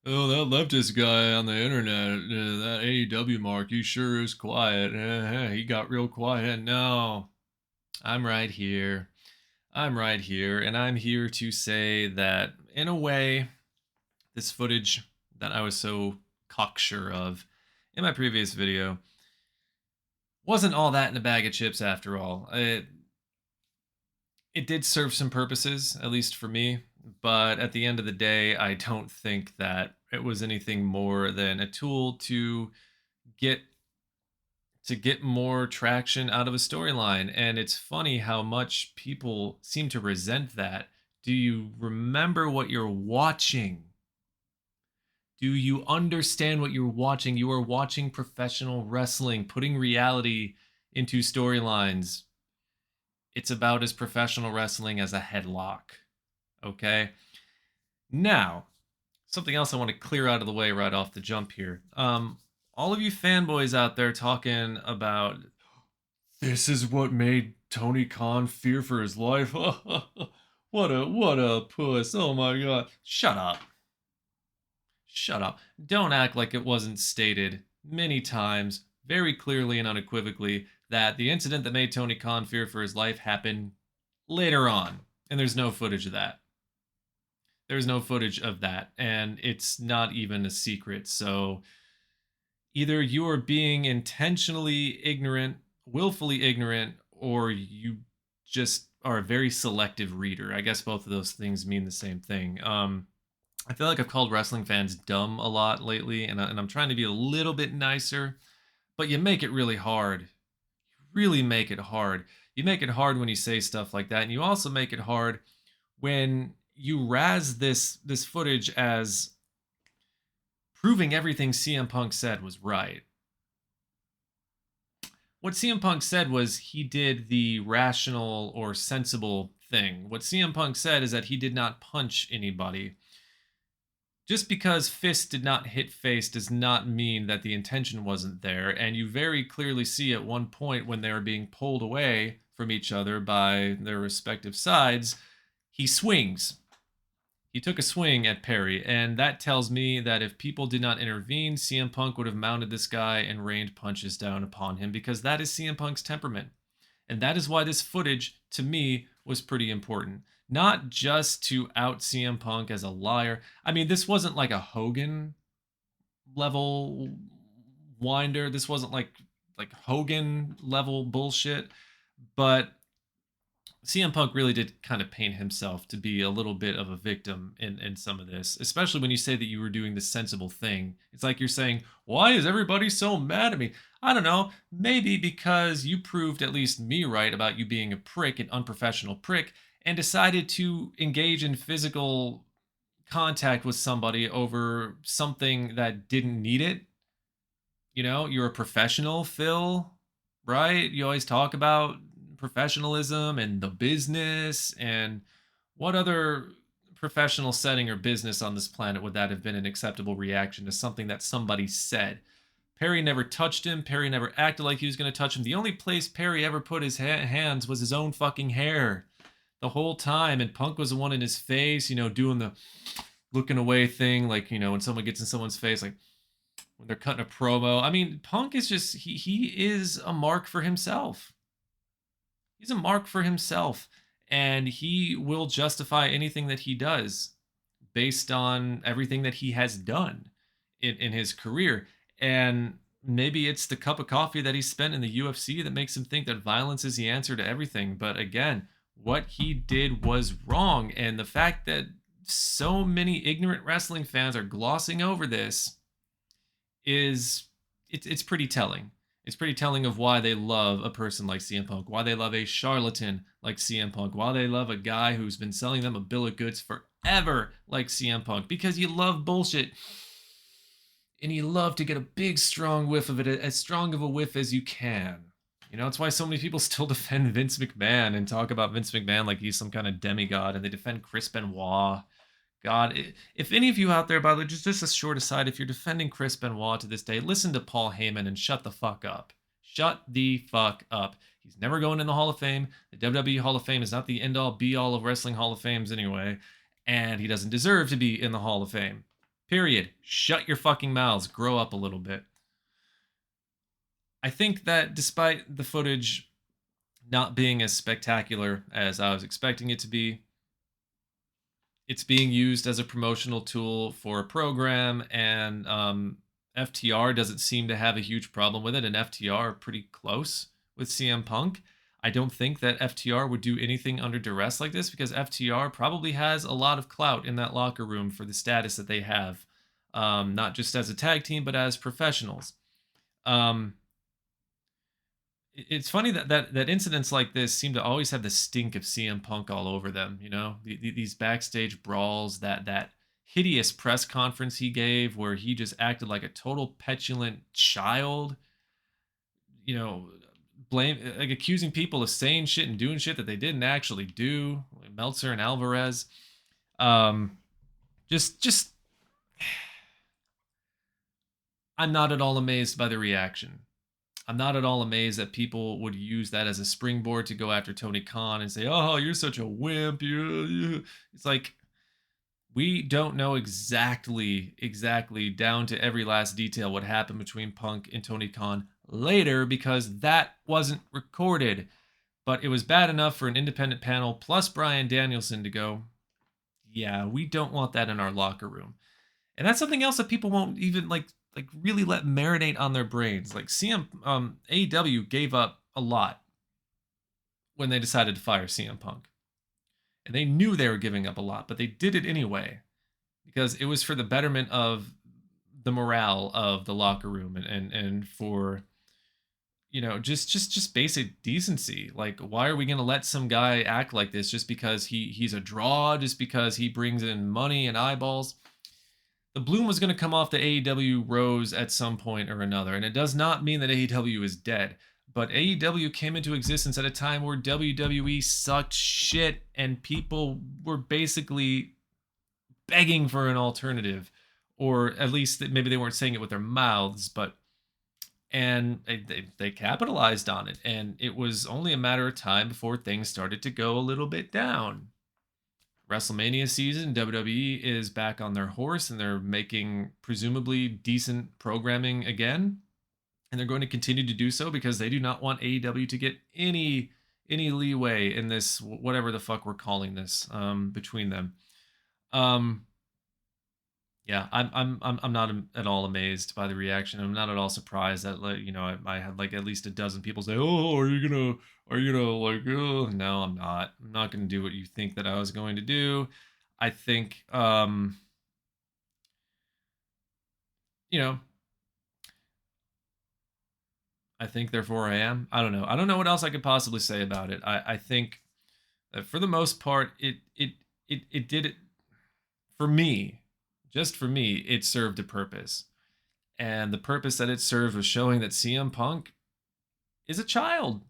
Oh, that leftist guy on the internet, that AEW mark, he sure is quiet. He got real quiet. No, I'm right here. I'm right here. And I'm here to say that, in a way, this footage that I was so cocksure of in my previous video wasn't all that in a bag of chips after all. It did serve some purposes, at least for me, but at the end of the day, I don't think that it was anything more than a tool get get more traction out of a storyline. And it's funny how much people seem to resent that. Do you remember what you're watching? Do you understand what you're watching? You are watching professional wrestling, putting reality into storylines. It's about as professional wrestling as a headlock. Okay. Now, something else I want to clear out of the way right off the jump here. All of you fanboys out there talking about this is what made Tony Khan fear for his life. What a puss. Oh my god. Shut up. Shut up. Don't act like it wasn't stated many times, very clearly and unequivocally, that the incident that made Tony Khan fear for his life happened later on. And there's no footage of that. There's no footage of that. And it's not even a secret. So either you are being intentionally ignorant, willfully ignorant, or you just are a very selective reader. I guess both of those things mean the same thing. I feel like I've called wrestling fans dumb a lot lately, and I'm trying to be a little bit nicer, but you make it really hard. You really make it hard. You make it hard when you say stuff like that, and you also make it hard when you razz this footage as proving everything CM Punk said was right. What CM Punk said was he did the rational or sensible thing. What CM Punk said is that he did not punch anybody. Just because fist did not hit face does not mean that the intention wasn't there. And you very clearly see at one point when they are being pulled away from each other by their respective sides, he swings. He took a swing at Perry, and that tells me that if people did not intervene, CM Punk would have mounted this guy and rained punches down upon him because that is CM Punk's temperament. And that is why this footage, to me, was pretty important. Not just to out CM Punk as a liar. I mean, this wasn't like a Hogan level winder. This wasn't like Hogan level bullshit. But CM Punk really did kind of paint himself to be a little bit of a victim in some of this, especially when you say that you were doing the sensible thing. It's like you're saying, why is everybody so mad at me? I don't know. Maybe because you proved at least me right about you being a prick, an unprofessional prick, and decided to engage in physical contact with somebody over something that didn't need it. You know, you're a professional, Phil, right? You always talk about professionalism and the business. And what other professional setting or business on this planet would that have been an acceptable reaction to something that somebody said? Perry never touched him. Perry never acted like he was going to touch him. The only place Perry ever put his hands was his own fucking hair the whole time. And Punk was the one in his face, you know, doing the looking away thing, like, you know, when someone gets in someone's face, like when they're cutting a promo. I mean, Punk is just he is a mark for himself. He's a mark for himself, and he will justify anything that he does based on everything that he has done in his career. And maybe it's the cup of coffee that he spent in the UFC that makes him think that violence is the answer to everything. But again, what he did was wrong. And the fact that so many ignorant wrestling fans are glossing over this is it's pretty telling. It's pretty telling of why they love a person like CM Punk, why they love a charlatan like CM Punk, why they love a guy who's been selling them a bill of goods forever like CM Punk, because you love bullshit and you love to get a big, strong whiff of it, as strong of a whiff as you can. You know, it's why so many people still defend Vince McMahon and talk about Vince McMahon like he's some kind of demigod, and they defend Chris Benoit. God, if any of you out there, by the way, just a short aside, if you're defending Chris Benoit to this day, listen to Paul Heyman and shut the fuck up. Shut the fuck up. He's never going in the Hall of Fame. The WWE Hall of Fame is not the end all be all of wrestling Hall of Fames anyway, and he doesn't deserve to be in the Hall of Fame. Period. Shut your fucking mouths. Grow up a little bit. I think that despite the footage not being as spectacular as I was expecting it to be, it's being used as a promotional tool for a program, and FTR doesn't seem to have a huge problem with it, and FTR are pretty close with CM Punk. I don't think that FTR would do anything under duress like this because FTR probably has a lot of clout in that locker room for the status that they have, not just as a tag team, but as professionals. Um, it's funny that incidents like this seem to always have the stink of CM Punk all over them. You know, these backstage brawls, that hideous press conference he gave, where he just acted like a total petulant child. You know, blame like accusing people of saying shit and doing shit that they didn't actually do. Like Meltzer and Alvarez. Um, just I'm not at all amazed by the reaction. I'm not at all amazed that people would use that as a springboard to go after Tony Khan and say, "Oh, you're such a wimp." It's like we don't know exactly down to every last detail what happened between Punk and Tony Khan later because that wasn't recorded. But it was bad enough for an independent panel plus Brian Danielson to go, "Yeah, we don't want that in our locker room." And that's something else that people won't even like really let marinate on their brains. Like CM AEW gave up a lot when they decided to fire CM Punk. And they knew they were giving up a lot, but they did it anyway because it was for the betterment of the morale of the locker room and for just basic decency. Like, why are we going to let some guy act like this just because he's a draw, just because he brings in money and eyeballs? The bloom was going to come off the AEW rose at some point or another, and it does not mean that AEW is dead. But AEW came into existence at a time where WWE sucked shit, and people were basically begging for an alternative, or at least maybe they weren't saying it with their mouths, but and they capitalized on it, and it was only a matter of time before things started to go a little bit down. WrestleMania season, WWE is back on their horse and they're making presumably decent programming again. And they're going to continue to do so because they do not want AEW to get any leeway in this whatever the fuck we're calling this between them. Um yeah, I'm not at all amazed by the reaction. I'm not at all surprised that I had like at least a dozen people say, "Oh, are you gonna like?" Oh, no, I'm not. I'm not gonna do what you think that I was going to do. I think you know I think therefore I am. I don't know. I don't know what else I could possibly say about it. I think that for the most part, it did it for me. Just for me, it served a purpose. And the purpose that it served was showing that CM Punk is a child.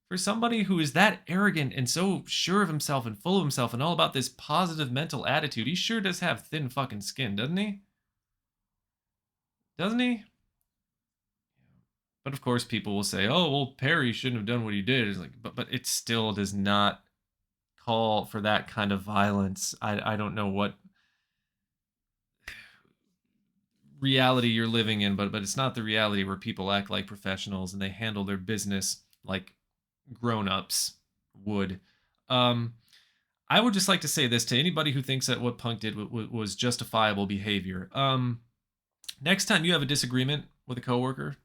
For somebody who is that arrogant and so sure of himself and full of himself and all about this positive mental attitude, he sure does have thin fucking skin, doesn't he? Doesn't he? But of course, people will say, "Oh, well, Perry shouldn't have done what he did." It's like, but it still does not call for that kind of violence. I don't know what reality you're living in, but it's not the reality where people act like professionals and they handle their business like grown-ups would. Um, I would just like to say this to anybody who thinks that what Punk did was justifiable behavior. Next time you have a disagreement with a coworker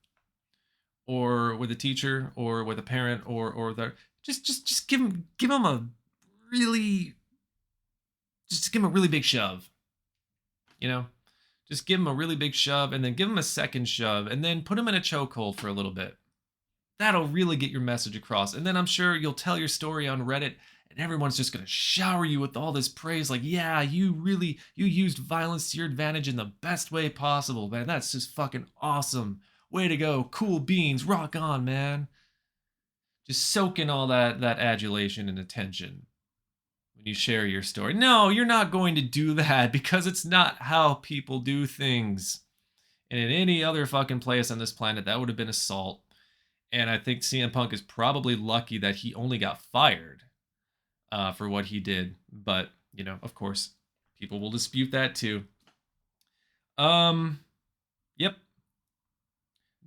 or with a teacher or with a parent or the just give him a really just give him a really big shove. You know, just give him a really big shove and then give him a second shove and then put him in a chokehold for a little bit. That'll really get your message across. And then I'm sure you'll tell your story on Reddit and everyone's just going to shower you with all this praise like, "Yeah, you used violence to your advantage in the best way possible, man. That's just fucking awesome. Way to go. Cool beans. Rock on, man." Just soak in all that adulation and attention when you share your story. No, you're not going to do that because it's not how people do things. And in any other fucking place on this planet, that would have been assault. And I think CM Punk is probably lucky that he only got fired for what he did. But, of course, people will dispute that too. Um, yep,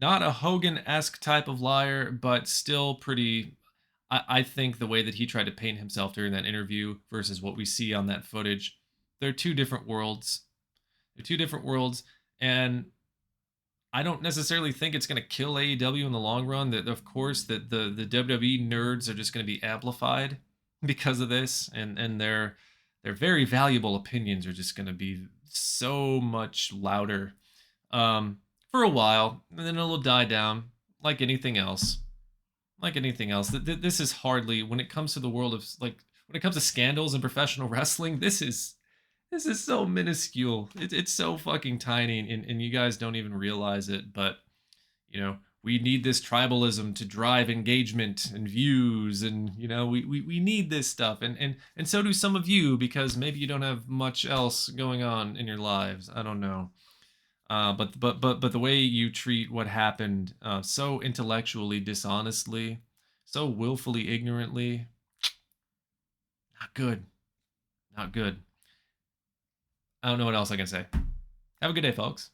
not a Hogan-esque type of liar, but still pretty. I think the way that he tried to paint himself during that interview versus what we see on that footage, they're two different worlds. They're two different worlds, and I don't necessarily think it's going to kill AEW in the long run. That of course that the WWE nerds are just going to be amplified because of this, and their very valuable opinions are just going to be so much louder for a while, and then it'll die down like anything else. Like anything else, this is hardly when it comes to the world of like when it comes to scandals in professional wrestling. This is so minuscule. It's so fucking tiny, and you guys don't even realize it. But we need this tribalism to drive engagement and views, and we need this stuff, and so do some of you because maybe you don't have much else going on in your lives. I don't know. But the way you treat what happened so intellectually dishonestly, so willfully ignorantly, not good. Not good. I don't know what else I can say. Have a good day, folks.